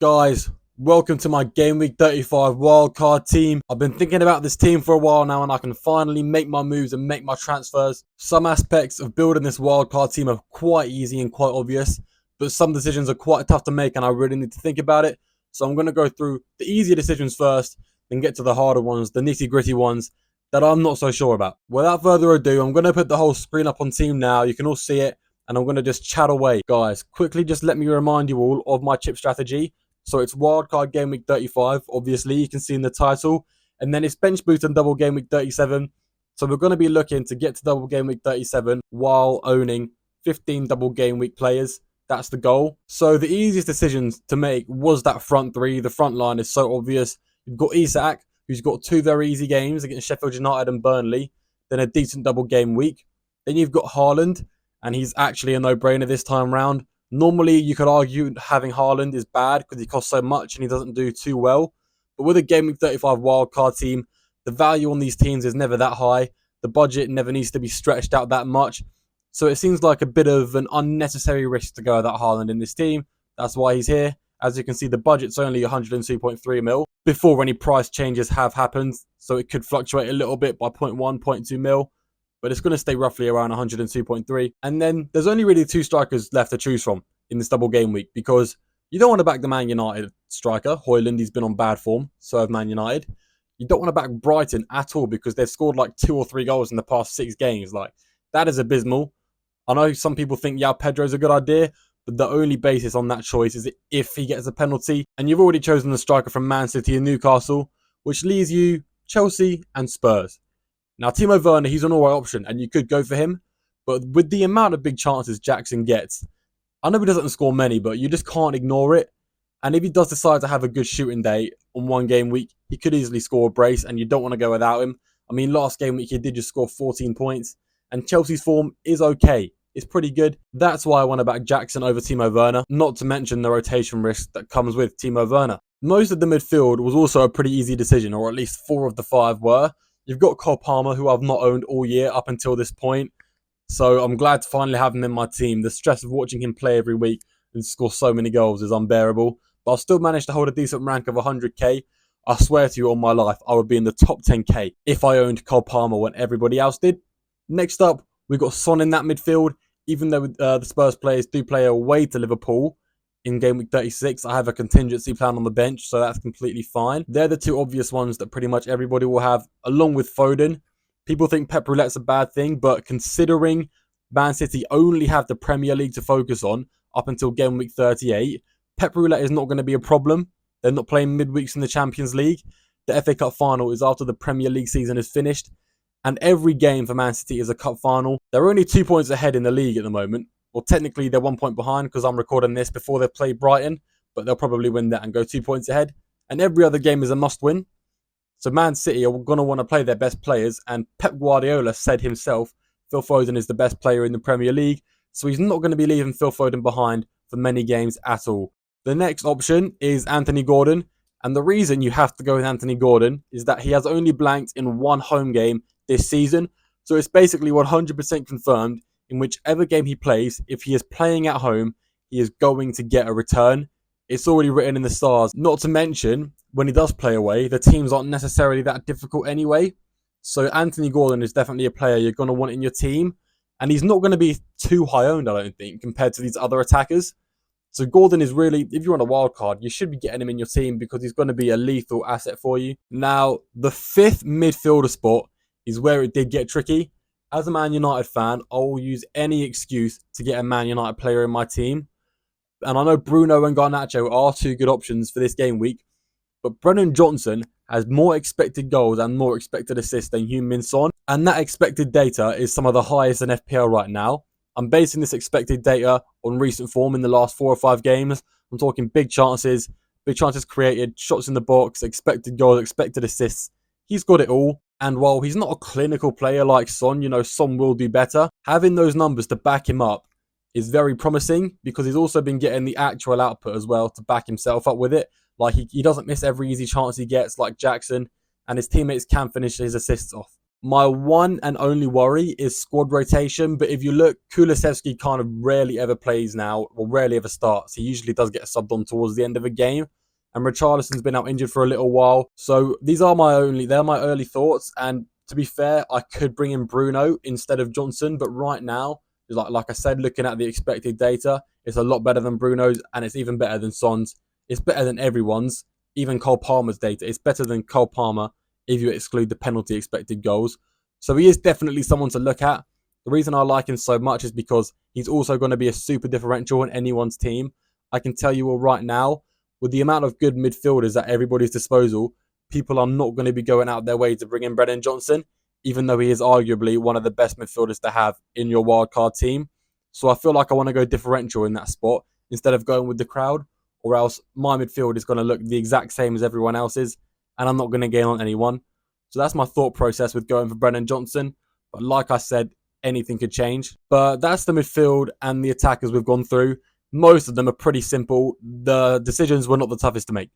Guys, welcome to my Game Week 35 wildcard team. I've been thinking about this team for a while now and I can finally make my moves and make my transfers. Some aspects of building this wildcard team are quite easy and quite obvious, but some decisions are quite tough to make and I really need to think about it. So I'm going to go through the easier decisions first, then get to the harder ones, the nitty gritty ones that I'm not so sure about. Without further ado, I'm going to put the whole screen up on team now. You can all see it and I'm going to just chat away. Guys, quickly just let me remind you all of my chip strategy. So it's Wildcard Game Week 35, obviously, you can see in the title. And then it's Bench Boost and Double Game Week 37. So we're going to be looking to get to Double Game Week 37 while owning 15 Double Game Week players. That's the goal. So the easiest decisions to make was that front three. The front line is so obvious. You've got Isak, who's got two very easy games against Sheffield United and Burnley. Then a decent Double Game Week. Then you've got Haaland, and he's actually a no-brainer this time round. Normally, you could argue having Haaland is bad because he costs so much and he doesn't do too well. But with a Game Week 35 wildcard team, the value on these teams is never that high. The budget never needs to be stretched out that much. So it seems like a bit of an unnecessary risk to go with that Haaland in this team. That's why he's here. As you can see, the budget's only 102.3 mil before any price changes have happened. So it could fluctuate a little bit by 0.1, 0.2 mil. But it's going to stay roughly around 102.3. And then there's only really two strikers left to choose from in this double game week because you don't want to back the Man United striker. Højlund, he's been on bad form, so have Man United. You don't want to back Brighton at all because they've scored like 2 or 3 goals in the past 6 games. Like, that is abysmal. I know some people think, yeah, Pedro's a good idea, but the only basis on that choice is if he gets a penalty. And you've already chosen the striker from Man City and Newcastle, which leaves you Chelsea and Spurs. Now, Timo Werner, he's an alright option, and you could go for him. But with the amount of big chances Jackson gets, I know he doesn't score many, but you just can't ignore it. And if he does decide to have a good shooting day on one game week, he could easily score a brace, and you don't want to go without him. I mean, last game week, he did just score 14 points. And Chelsea's form is okay. It's pretty good. That's why I want to back Jackson over Timo Werner, not to mention the rotation risk that comes with Timo Werner. Most of the midfield was also a pretty easy decision, or at least 4 of the 5 were. You've got Cole Palmer, who I've not owned all year up until this point. So I'm glad to finally have him in my team. The stress of watching him play every week and score so many goals is unbearable. But I'll still manage to hold a decent rank of 100k. I swear to you, on my life, I would be in the top 10k if I owned Cole Palmer when everybody else did. Next up, we've got Son in that midfield. Even though the Spurs players do play away to Liverpool in Game Week 36, I have a contingency plan on the bench, so that's completely fine. They're the two obvious ones that pretty much everybody will have, along with Foden. People think Pep Roulette's a bad thing, but considering Man City only have the Premier League to focus on up until Game Week 38, Pep Roulette is not going to be a problem. They're not playing midweeks in the Champions League. The FA Cup final is after the Premier League season is finished, and every game for Man City is a cup final. They're only 2 points ahead in the league at the moment. Well, technically, they're 1 point behind because I'm recording this before they play Brighton, but they'll probably win that and go 2 points ahead. And every other game is a must-win. So Man City are going to want to play their best players, and Pep Guardiola said himself, Phil Foden is the best player in the Premier League, so he's not going to be leaving Phil Foden behind for many games at all. The next option is Anthony Gordon, and the reason you have to go with Anthony Gordon is that he has only blanked in 1 home game this season, so it's basically 100% confirmed in whichever game he plays, if he is playing at home, he is going to get a return. It's already written in the stars. Not to mention, when he does play away, the teams aren't necessarily that difficult anyway. So Anthony Gordon is definitely a player you're going to want in your team. And he's not going to be too high owned, I don't think, compared to these other attackers. So Gordon is really, if you're on a wild card, you should be getting him in your team because he's going to be a lethal asset for you. Now, the 5th midfielder spot is where it did get tricky. As a Man United fan, I will use any excuse to get a Man United player in my team. And I know Bruno and Garnacho are 2 good options for this game week, but Brennan Johnson has more expected goals and more expected assists than Heung-min Son, and that expected data is some of the highest in FPL right now. I'm basing this expected data on recent form in the last 4 or 5 games. I'm talking big chances created, shots in the box, expected goals, expected assists. He's got it all. And while he's not a clinical player like Son, Son will do better. Having those numbers to back him up is very promising because he's also been getting the actual output as well to back himself up with it. Like he doesn't miss every easy chance he gets like Jackson, and his teammates can finish his assists off. My one and only worry is squad rotation, but if you look, Kulusevski kind of rarely ever plays now, or rarely ever starts. He usually does get subbed on towards the end of a game, and Richarlison's been out injured for a little while. So they're my early thoughts, and to be fair, I could bring in Bruno instead of Johnson, but right now, like I said, looking at the expected data, it's a lot better than Bruno's, and it's even better than Son's. It's better than everyone's, even Cole Palmer's data. It's better than Cole Palmer if you exclude the penalty expected goals. So he is definitely someone to look at. The reason I like him so much is because he's also going to be a super differential in anyone's team. I can tell you all right now, with the amount of good midfielders at everybody's disposal, people are not going to be going out their way to bring in Brennan Johnson, even though he is arguably one of the best midfielders to have in your wildcard team. So I feel like I want to go differential in that spot instead of going with the crowd, or else my midfield is going to look the exact same as everyone else's, and I'm not going to gain on anyone. So that's my thought process with going for Brennan Johnson. But like I said, anything could change. But that's the midfield and the attackers we've gone through. Most of them are pretty simple. The decisions were not the toughest to make.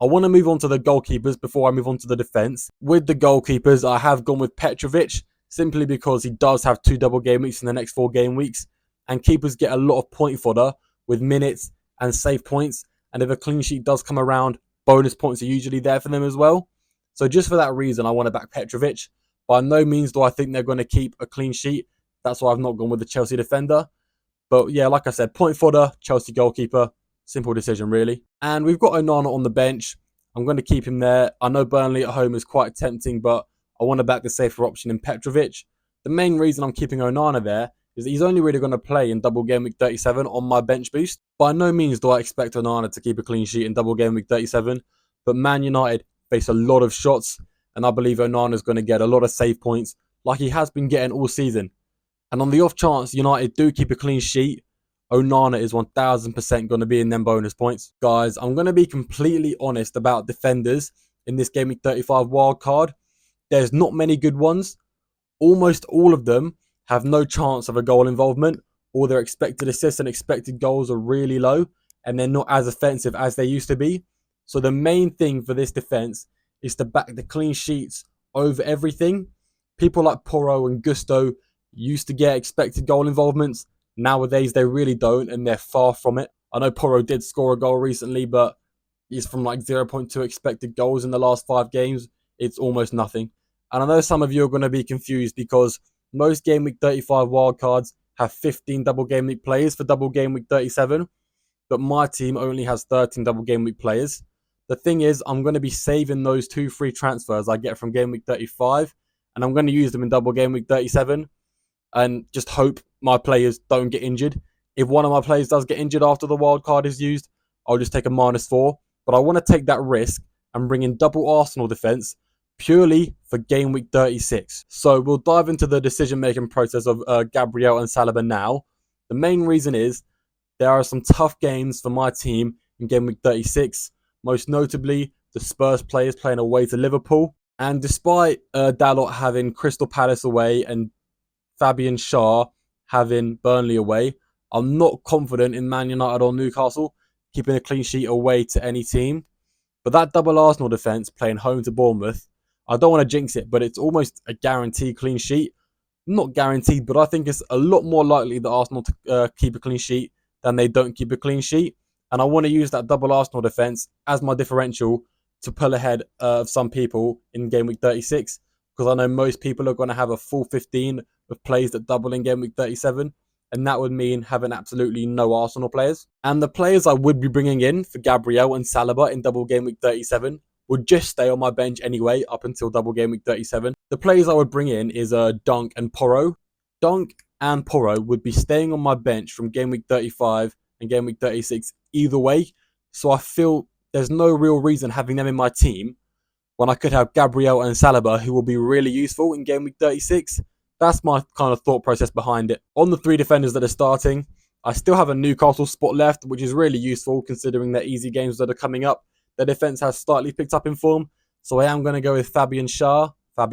I want to move on to the goalkeepers before I move on to the defence. With the goalkeepers, I have gone with Petrovic, simply because he does have 2 double game weeks in the next 4 game weeks. And keepers get a lot of point fodder with minutes and save points. And if a clean sheet does come around, bonus points are usually there for them as well. So just for that reason, I want to back Petrovic. By no means do I think they're going to keep a clean sheet. That's why I've not gone with the Chelsea defender. But yeah, like I said, point fodder, Chelsea goalkeeper. Simple decision, really. And we've got Onana on the bench. I'm going to keep him there. I know Burnley at home is quite tempting, but I want to back the safer option in Petrovic. The main reason I'm keeping Onana there is that he's only really going to play in double game week 37 on my bench boost. By no means do I expect Onana to keep a clean sheet in double game week 37, but Man United face a lot of shots, and I believe Onana is going to get a lot of save points like he has been getting all season. And on the off chance United do keep a clean sheet, Onana is 1000% going to be in them bonus points. Guys, I'm going to be completely honest about defenders in this Game Week 35 wildcard. There's not many good ones. Almost all of them have no chance of a goal involvement, or their expected assists and expected goals are really low, and they're not as offensive as they used to be. So the main thing for this defense is to back the clean sheets over everything. People like Porro and Gusto used to get expected goal involvements. Nowadays, they really don't, and they're far from it. I know Porro did score a goal recently, but he's from like 0.2 expected goals in the last 5 games. It's almost nothing. And I know some of you are going to be confused because most Game Week 35 wildcards have 15 double game week players for double game week 37, but my team only has 13 double game week players. The thing is, I'm going to be saving those 2 free transfers I get from Game Week 35, and I'm going to use them in double Game Week 37, and just hope my players don't get injured. If one of my players does get injured after the wild card is used, I'll just take a -4. But I want to take that risk and bring in double Arsenal defence purely for Game Week 36. So we'll dive into the decision-making process of Gabriel and Saliba now. The main reason is there are some tough games for my team in Game Week 36. Most notably, the Spurs players playing away to Liverpool. And despite Dalot having Crystal Palace away and Fabian Schär having Burnley away, I'm not confident in Man United or Newcastle keeping a clean sheet away to any team. But that double Arsenal defence playing home to Bournemouth, I don't want to jinx it, but it's almost a guaranteed clean sheet. Not guaranteed, but I think it's a lot more likely that Arsenal to keep a clean sheet than they don't keep a clean sheet. And I want to use that double Arsenal defence as my differential to pull ahead of some people in Game Week 36, because I know most people are going to have a full 15 of plays that double in Game Week 37, and that would mean having absolutely no Arsenal players. And the players I would be bringing in for Gabriel and Saliba in double Game Week 37 would just stay on my bench anyway up until double Game Week 37. The players I would bring in is Dunk and Porro. Dunk and Porro would be staying on my bench from Game Week 35 and Game Week 36 either way, so I feel there's no real reason having them in my team when I could have Gabriel and Saliba, who will be really useful in Game Week 36. That's my kind of thought process behind it. On the 3 defenders that are starting, I still have a Newcastle spot left, which is really useful considering their easy games that are coming up. Their defence has slightly picked up in form, so I am going to go with Fabian Schär. I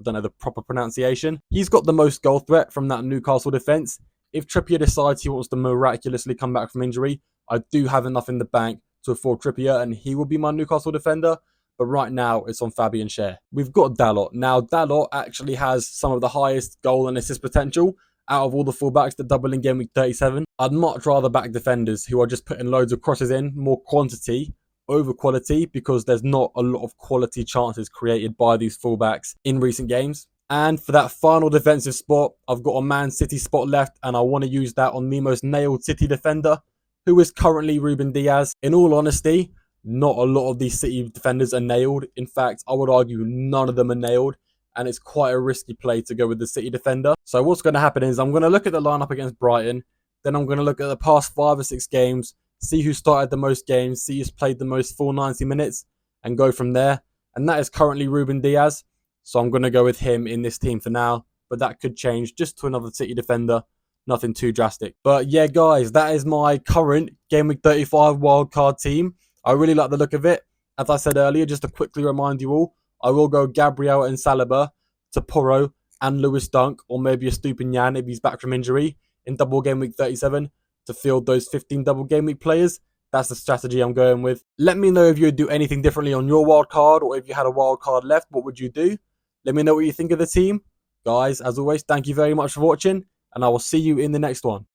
don't know the proper pronunciation. He's got the most goal threat from that Newcastle defence. If Trippier decides he wants to miraculously come back from injury, I do have enough in the bank to afford Trippier, and he will be my Newcastle defender. but right now it's on Fabian Schär. We've got Dalot. Now, Dalot actually has some of the highest goal and assist potential out of all the fullbacks that double in game week 37. I'd much rather back defenders who are just putting loads of crosses in, more quantity over quality, because there's not a lot of quality chances created by these fullbacks in recent games. And for that final defensive spot, I've got a Man City spot left, and I want to use that on the most nailed City defender, who is currently Ruben Diaz. In all honesty, not a lot of these City defenders are nailed. In fact, I would argue none of them are nailed, and it's quite a risky play to go with the City defender. So what's going to happen is I'm going to look at the lineup against Brighton, then I'm going to look at the past 5 or 6 games, see who started the most games, see who's played the most full 90 minutes, and go from there. And that is currently Ruben Diaz. So I'm going to go with him in this team for now, but that could change just to another City defender. Nothing too drastic. But yeah, guys, that is my current Game Week 35 wildcard team. I really like the look of it. As I said earlier, just to quickly remind you all, I will go Gabriel and Saliba to Porro and Lewis Dunk, or maybe a Stupinian if he's back from injury in double Game Week 37 to field those 15 double Game Week players. That's the strategy I'm going with. Let me know if you would do anything differently on your wild card, or if you had a wild card left, what would you do? Let me know what you think of the team. Guys, as always, thank you very much for watching, and I will see you in the next one.